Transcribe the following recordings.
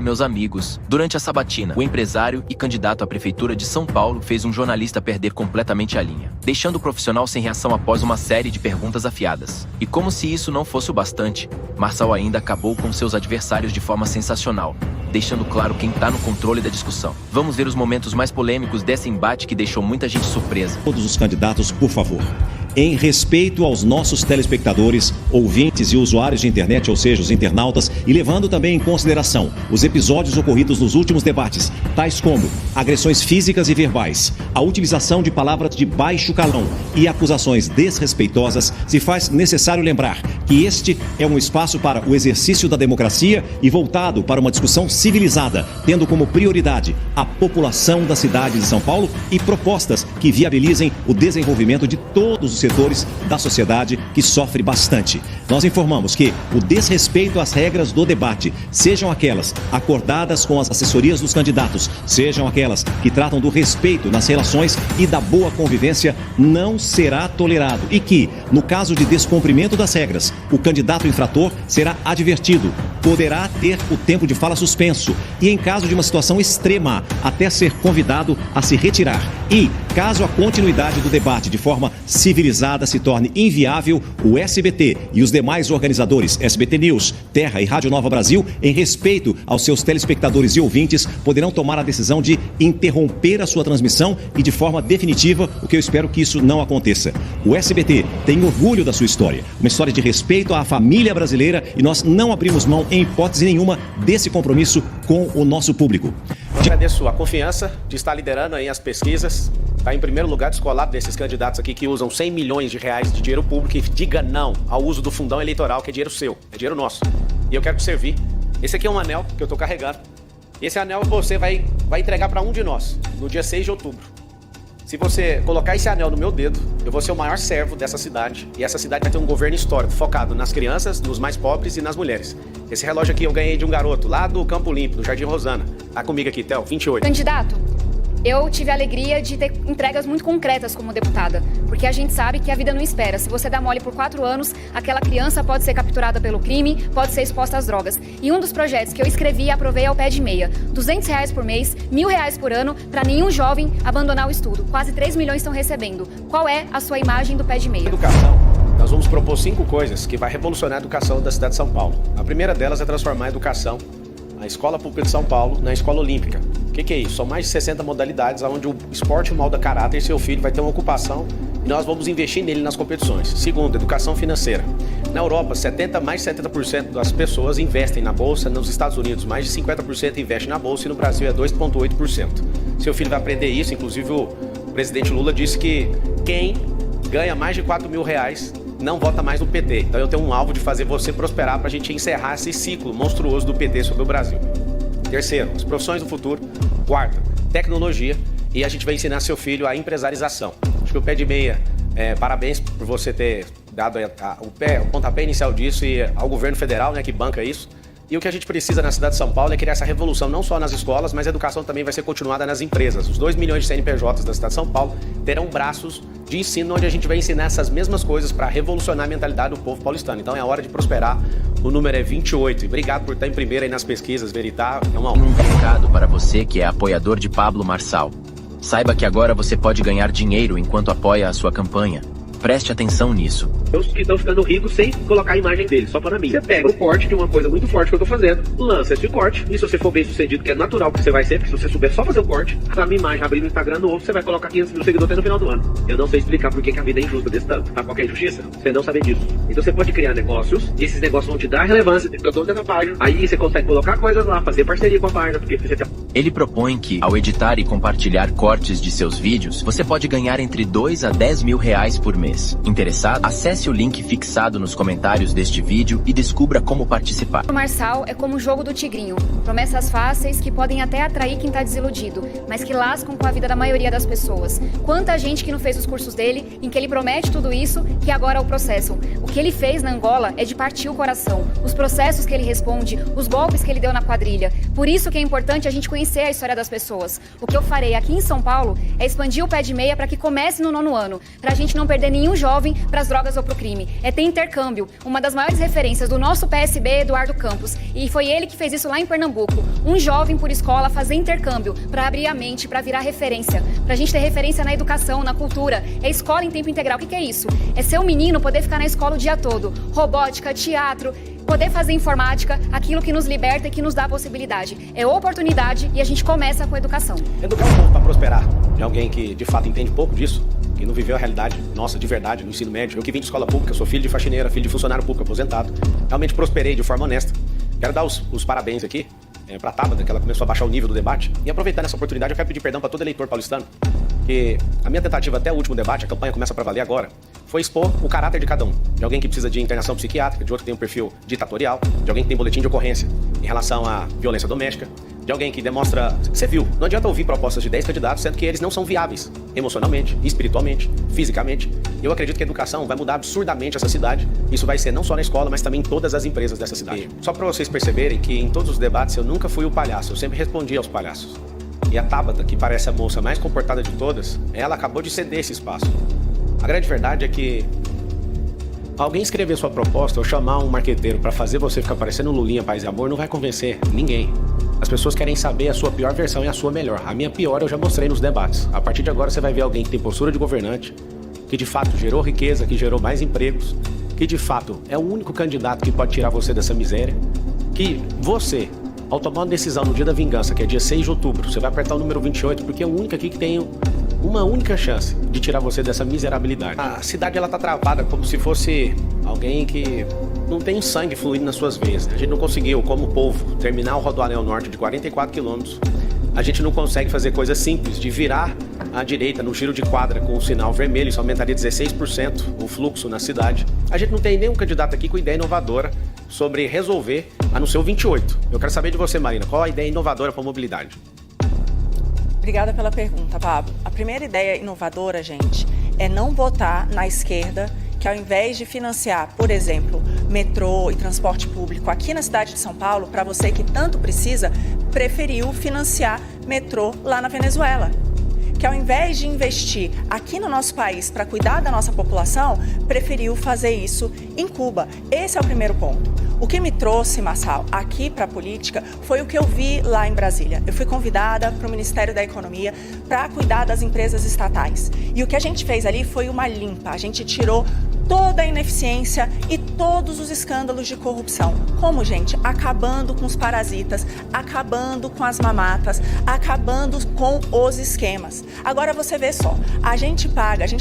Meus amigos, durante a sabatina, o empresário e candidato à prefeitura de São Paulo fez um jornalista perder completamente a linha, deixando o profissional sem reação após uma série de perguntas afiadas. E como se isso não fosse o bastante, Marçal ainda acabou com seus adversários de forma sensacional, deixando claro quem tá no controle da discussão. Vamos ver os momentos mais polêmicos desse embate que deixou muita gente surpresa. Todos os candidatos, por favor, em respeito aos nossos telespectadores, ouvintes e usuários de internet, ou seja, os internautas, e levando também em consideração os episódios ocorridos nos últimos debates, tais como agressões físicas e verbais, a utilização de palavras de baixo calão e acusações desrespeitosas, se faz necessário lembrar que este é um espaço para o exercício da democracia e voltado para uma discussão civilizada, tendo como prioridade a população da cidade de São Paulo e propostas que viabilizem o desenvolvimento de todos os setores da sociedade que sofre bastante. Nós informamos que o desrespeito às regras do debate, sejam aquelas acordadas com as assessorias dos candidatos, sejam aquelas que tratam do respeito nas relações e da boa convivência, não será tolerado e que, no caso de descumprimento das regras, o candidato infrator será advertido, poderá ter o tempo de fala suspenso e, em caso de uma situação extrema, até ser convidado a se retirar. E, caso a continuidade do debate de forma civilizada se torne inviável, o SBT e os demais organizadores, SBT News, Terra e Rádio Nova Brasil, em respeito aos seus telespectadores e ouvintes, poderão tomar a decisão de interromper a sua transmissão e de forma definitiva, o que eu espero que isso não aconteça. O SBT tem orgulho da sua história, uma história de respeito à família brasileira e nós não abrimos mão em hipótese nenhuma desse compromisso com o nosso público. Agradeço a confiança de estar liderando aí as pesquisas, está em primeiro lugar descolado desses candidatos aqui que usam 100 milhões de reais de dinheiro público e diga não ao uso do fundão eleitoral, que é dinheiro seu, é dinheiro nosso. E eu quero te servir. Esse aqui é um anel que eu estou carregando. Esse anel você vai entregar para um de nós, no dia 6 de outubro. Se você colocar esse anel no meu dedo, eu vou ser o maior servo dessa cidade. E essa cidade vai ter um governo histórico, focado nas crianças, nos mais pobres e nas mulheres. Esse relógio aqui eu ganhei de um garoto lá do Campo Limpo, do Jardim Rosana. Tá comigo aqui, Theo, 28. Candidato, eu tive a alegria de ter entregas muito concretas como deputada, porque a gente sabe que a vida não espera. Se você dá mole por 4 anos, aquela criança pode ser capturada pelo crime, pode ser exposta às drogas. E um dos projetos que eu escrevi e aprovei é o Pé de Meia. R$200 por mês, R$1.000 por ano, para nenhum jovem abandonar o estudo. Quase 3 milhões estão recebendo. Qual é a sua imagem do Pé de Meia? Educação. Nós vamos propor 5 coisas que vai revolucionar a educação da cidade de São Paulo. A primeira delas é transformar a educação, a Escola Pública de São Paulo, na Escola Olímpica. O que é isso? São mais de 60 modalidades onde o esporte molda caráter e seu filho vai ter uma ocupação e nós vamos investir nele nas competições. Segundo, educação financeira. Na Europa, mais de 70% das pessoas investem na Bolsa. Nos Estados Unidos, mais de 50% investem na Bolsa e no Brasil é 2,8%. Seu filho vai aprender isso, inclusive o presidente Lula disse que quem ganha mais de R$4.000 não vota mais no PT. Então eu tenho um alvo de fazer você prosperar para a gente encerrar esse ciclo monstruoso do PT sobre o Brasil. Terceiro, as profissões do futuro. Quarto, tecnologia. E a gente vai ensinar seu filho a empresarização. Acho que o Pé de Meia, parabéns por você ter dado o pontapé inicial disso e ao governo federal, né, que banca isso. E o que a gente precisa na cidade de São Paulo é criar essa revolução não só nas escolas, mas a educação também vai ser continuada nas empresas. Os 2 milhões de CNPJs da cidade de São Paulo terão braços de ensino onde a gente vai ensinar essas mesmas coisas para revolucionar a mentalidade do povo paulistano. Então é a hora de prosperar. O número é 28. E obrigado por estar em primeira aí nas pesquisas, Veritá. É uma honra. Um recado para você que é apoiador de Pablo Marçal. Saiba que agora você pode ganhar dinheiro enquanto apoia a sua campanha. Preste atenção nisso. Os que estão ficando ricos sem colocar a imagem dele, só para mim. Você pega o corte de uma coisa muito forte que eu tô fazendo, lança esse corte, e se você for bem sucedido, que é natural que você vai ser, porque se você souber só fazer o corte, a minha imagem abrir no Instagram novo, você vai colocar 500 mil seguidores até no final do ano. Eu não sei explicar por que a vida é injusta desse tanto. Tá? Qual que é a injustiça? Você não sabe disso. Então você pode criar negócios, e esses negócios vão te dar relevância, eu tô dentro da página, aí você consegue colocar coisas lá, fazer parceria com a página, porque você tem... Ele propõe que, ao editar e compartilhar cortes de seus vídeos, você pode ganhar entre R$2 a R$10.000 por mês. Interessado? Acesse o link fixado nos comentários deste vídeo e descubra como participar. O Marçal é como o jogo do tigrinho. Promessas fáceis que podem até atrair quem tá desiludido, mas que lascam com a vida da maioria das pessoas. Quanta gente que não fez os cursos dele, em que ele promete tudo isso, que agora o processam. O que ele fez na Angola é de partir o coração. Os processos que ele responde, os golpes que ele deu na quadrilha. Por isso que é importante a gente conhecer a história das pessoas. O que eu farei aqui em São Paulo é expandir o Pé de Meia para que comece no 9º ano, pra gente não perder nenhum jovem para as drogas ocultas. para o crime, é ter intercâmbio. Uma das maiores referências do nosso PSB é Eduardo Campos, e foi ele que fez isso lá em Pernambuco. Um jovem por escola fazer intercâmbio para abrir a mente, para virar referência, para a gente ter referência na educação, na cultura. É escola em tempo integral. O que é isso? É ser um menino poder ficar na escola o dia todo. Robótica, teatro, poder fazer informática, aquilo que nos liberta e que nos dá a possibilidade. É oportunidade e a gente começa com educação. Educar o povo para prosperar. De alguém que de fato entende pouco disso, que não viveu a realidade nossa de verdade no ensino médio. Eu que vim de escola pública, sou filho de faxineira, filho de funcionário público aposentado. Realmente prosperei de forma honesta. Quero dar os parabéns aqui para a Tabata, que ela começou a baixar o nível do debate. E aproveitando essa oportunidade, eu quero pedir perdão para todo eleitor paulistano, que a minha tentativa até o último debate, a campanha começa para valer agora, foi expor o caráter de cada um. De alguém que precisa de internação psiquiátrica, de outro que tem um perfil ditatorial, de alguém que tem boletim de ocorrência em relação à violência doméstica, de alguém que demonstra... Você viu, não adianta ouvir propostas de 10 candidatos, sendo que eles não são viáveis emocionalmente, espiritualmente, fisicamente. Eu acredito que a educação vai mudar absurdamente essa cidade. Isso vai ser não só na escola, mas também em todas as empresas dessa cidade. Só para vocês perceberem que em todos os debates eu nunca fui o palhaço, eu sempre respondi aos palhaços. E a Tabata, que parece a moça mais comportada de todas, ela acabou de ceder esse espaço. A grande verdade é que alguém escrever sua proposta ou chamar um marqueteiro para fazer você ficar parecendo um Lulinha, Paz e Amor não vai convencer ninguém. As pessoas querem saber a sua pior versão e a sua melhor. A minha pior eu já mostrei nos debates. A partir de agora você vai ver alguém que tem postura de governante, que de fato gerou riqueza, que gerou mais empregos, que de fato é o único candidato que pode tirar você dessa miséria, que você, ao tomar uma decisão no dia da vingança, que é dia 6 de outubro, você vai apertar o número 28, porque é o único aqui que tem uma única chance de tirar você dessa miserabilidade. A cidade ela tá travada como se fosse alguém que não tem sangue fluindo nas suas veias. A gente não conseguiu, como povo, terminar o Rodoanel Norte de 44 quilômetros. A gente não consegue fazer coisas simples de virar à direita no giro de quadra com o sinal vermelho, isso aumentaria 16% o fluxo na cidade. A gente não tem nenhum candidato aqui com ideia inovadora sobre resolver, a não ser o 28. Eu quero saber de você, Marina, qual a ideia inovadora para a mobilidade? Obrigada pela pergunta, Pablo. A primeira ideia inovadora, gente, é não botar na esquerda que ao invés de financiar, por exemplo, metrô e transporte público aqui na cidade de São Paulo, para você que tanto precisa, preferiu financiar metrô lá na Venezuela. Que ao invés de investir aqui no nosso país para cuidar da nossa população, preferiu fazer isso em Cuba. Esse é o primeiro ponto. O que me trouxe, Marçal, aqui para a política foi o que eu vi lá em Brasília. Eu fui convidada para o Ministério da Economia para cuidar das empresas estatais. E o que a gente fez ali foi uma limpa. A gente tirou toda a ineficiência e todos os escândalos de corrupção. Como, gente? Acabando com os parasitas, acabando com as mamatas, acabando com os esquemas. Agora você vê só, a gente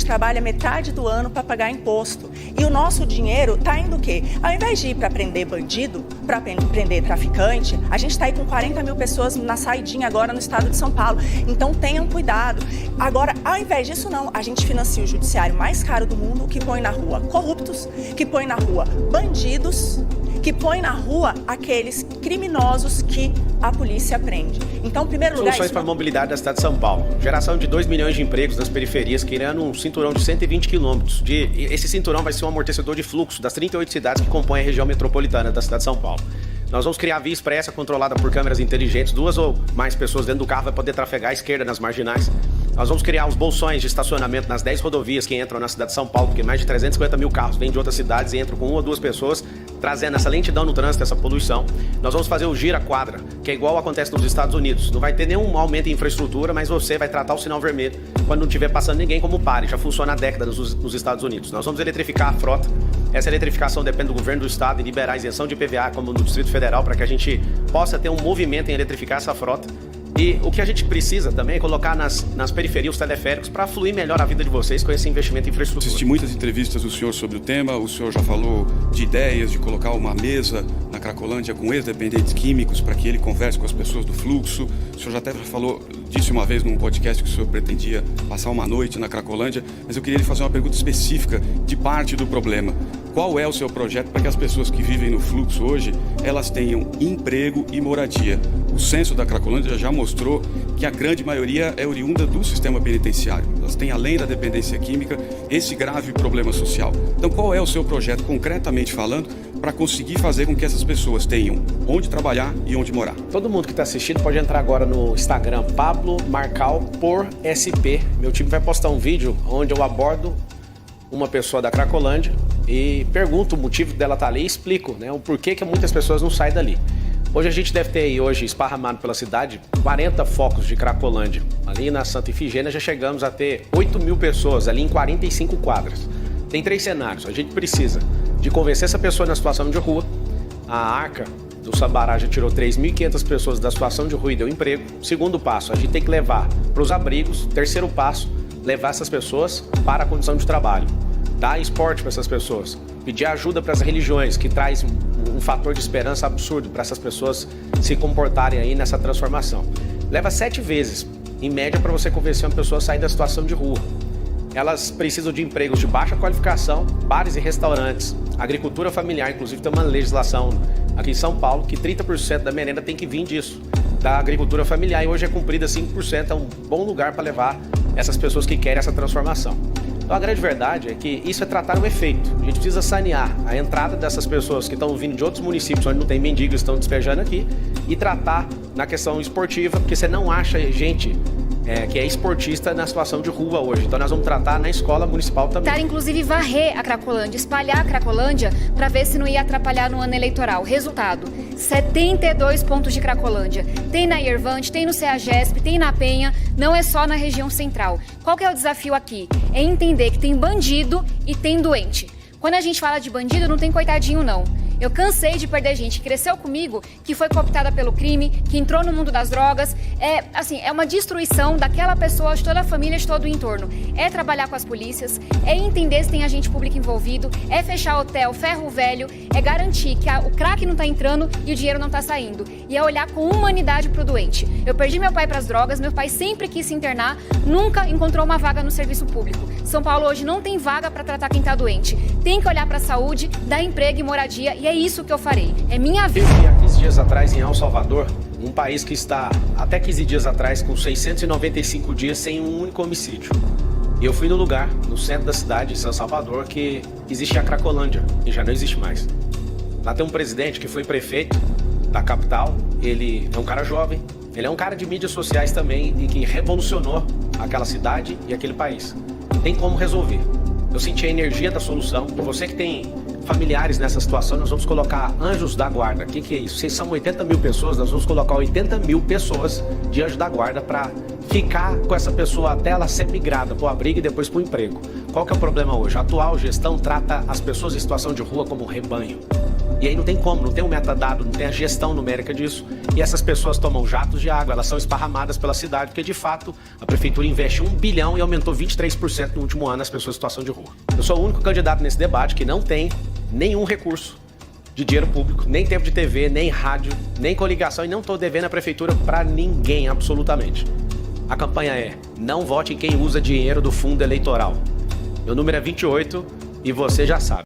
trabalha metade do ano para pagar imposto. E o nosso dinheiro está indo o quê? Ao invés de ir para prender bandido, para prender traficante, a gente está aí com 40 mil pessoas na saidinha agora no estado de São Paulo. Então tenham cuidado. Agora, ao invés disso não, a gente financia o judiciário mais caro do mundo, que põe na rua corruptos, que põe na rua bandidos, que põe na rua aqueles criminosos que a polícia prende. Então, em primeiro lugar... Soluções para a mobilidade da cidade de São Paulo. Geração de 2 milhões de empregos nas periferias, criando um cinturão de 120 quilômetros. Esse cinturão vai ser um amortecedor de fluxo das 38 cidades que compõem a região metropolitana da cidade de São Paulo. Nós vamos criar via expressa controlada por câmeras inteligentes. 2 ou mais pessoas dentro do carro vai poder trafegar à esquerda nas marginais. Nós vamos criar os bolsões de estacionamento nas 10 rodovias que entram na cidade de São Paulo, porque mais de 350 mil carros vêm de outras cidades e entram com 1 ou 2 pessoas, trazendo essa lentidão no trânsito, essa poluição. Nós vamos fazer o gira-quadra, que é igual acontece nos Estados Unidos. Não vai ter nenhum aumento em infraestrutura, mas você vai tratar o sinal vermelho quando não estiver passando ninguém como pare. Já funciona há décadas nos Estados Unidos. Nós vamos eletrificar a frota. Essa eletrificação depende do governo do estado e liberar a isenção de IPVA, como no Distrito Federal, para que a gente possa ter um movimento em eletrificar essa frota. E o que a gente precisa também é colocar nas periferias os teleféricos para fluir melhor a vida de vocês com esse investimento em infraestrutura. Assisti muitas entrevistas do senhor sobre o tema, o senhor já falou de ideias de colocar uma mesa na Cracolândia com ex-dependentes químicos para que ele converse com as pessoas do fluxo. O senhor já até disse uma vez num podcast que o senhor pretendia passar uma noite na Cracolândia, mas eu queria lhe fazer uma pergunta específica de parte do problema. Qual é o seu projeto para que as pessoas que vivem no fluxo hoje, elas tenham emprego e moradia? O censo da Cracolândia já mostrou que a grande maioria é oriunda do sistema penitenciário. Elas têm, além da dependência química, esse grave problema social. Então, qual é o seu projeto, concretamente falando, para conseguir fazer com que essas pessoas tenham onde trabalhar e onde morar? Todo mundo que está assistindo pode entrar agora no Instagram, Pablo Marcal por SP. Meu time vai postar um vídeo onde eu abordo uma pessoa da Cracolândia e pergunto o motivo dela estar ali e explico, né, o porquê que muitas pessoas não saem dali. Hoje a gente deve ter aí, hoje, esparramado pela cidade, 40 focos de Cracolândia. Ali na Santa Ifigênia já chegamos a ter 8.000 pessoas ali em 45 quadras. Tem 3 cenários. A gente precisa de convencer essa pessoa na situação de rua. A Arca do Sabará já tirou 3.500 pessoas da situação de rua e deu emprego. Segundo passo, a gente tem que levar para os abrigos. Terceiro passo, levar essas pessoas para a condição de trabalho. Dar esporte para essas pessoas. Pedir ajuda para as religiões, que traz um fator de esperança absurdo para essas pessoas se comportarem aí nessa transformação. Leva 7 vezes, em média, para você convencer uma pessoa a sair da situação de rua. Elas precisam de empregos de baixa qualificação, bares e restaurantes, agricultura familiar, inclusive tem uma legislação aqui em São Paulo que 30% da merenda tem que vir disso, da agricultura familiar, e hoje é cumprida 5%, é um bom lugar para levar essas pessoas que querem essa transformação. Então a grande verdade é que isso é tratar um efeito. A gente precisa sanear a entrada dessas pessoas que estão vindo de outros municípios onde não tem mendigos, estão despejando aqui, e tratar na questão esportiva, porque você não acha gente que é esportista na situação de rua hoje. Então nós vamos tratar na escola municipal também. Tentar, inclusive, varrer a Cracolândia, espalhar a Cracolândia para ver se não ia atrapalhar no ano eleitoral. Resultado, 72 pontos de Cracolândia. Tem na Irvante, tem no CEAGESP, tem na Penha, não é só na região central. Qual que é o desafio aqui? É entender que tem bandido e tem doente. Quando a gente fala de bandido, não tem coitadinho, não. Eu cansei de perder gente que cresceu comigo, que foi cooptada pelo crime, que entrou no mundo das drogas. É uma destruição daquela pessoa, de toda a família, de todo o entorno. É trabalhar com as polícias, é entender se tem agente público envolvido, é fechar hotel, ferro velho, é garantir que o crack não está entrando e o dinheiro não está saindo. E é olhar com humanidade pro doente. Eu perdi meu pai para as drogas, meu pai sempre quis se internar, nunca encontrou uma vaga no serviço público. São Paulo hoje não tem vaga para tratar quem está doente. Tem que olhar para a saúde, dar emprego e moradia, e é isso que eu farei. É minha vida. Eu fui há 15 dias atrás em El Salvador, um país que está até 15 dias atrás com 695 dias sem um único homicídio. E eu fui no lugar, no centro da cidade de São Salvador, que existe a Cracolândia, e já não existe mais. Lá tem um presidente que foi prefeito da capital, ele é um cara jovem, ele é um cara de mídias sociais também e que revolucionou aquela cidade e aquele país. Tem como resolver. Eu senti a energia da solução. Você que tem familiares nessa situação, nós vamos colocar anjos da guarda. O que é isso? Vocês são 80.000 pessoas, nós vamos colocar 80.000 pessoas de anjo da guarda para ficar com essa pessoa até ela ser migrada para o abrigo e depois para o emprego. Qual que é o problema hoje? A atual gestão trata as pessoas em situação de rua como um rebanho. E aí não tem como, não tem um metadado, não tem a gestão numérica disso. E essas pessoas tomam jatos de água, elas são esparramadas pela cidade, porque de fato a prefeitura investe 1 bilhão e aumentou 23% no último ano as pessoas em situação de rua. Eu sou o único candidato nesse debate que não tem nenhum recurso de dinheiro público, nem tempo de TV, nem rádio, nem coligação, e não estou devendo a prefeitura para ninguém, absolutamente. A campanha é: não vote em quem usa dinheiro do fundo eleitoral. Meu número é 28 e você já sabe.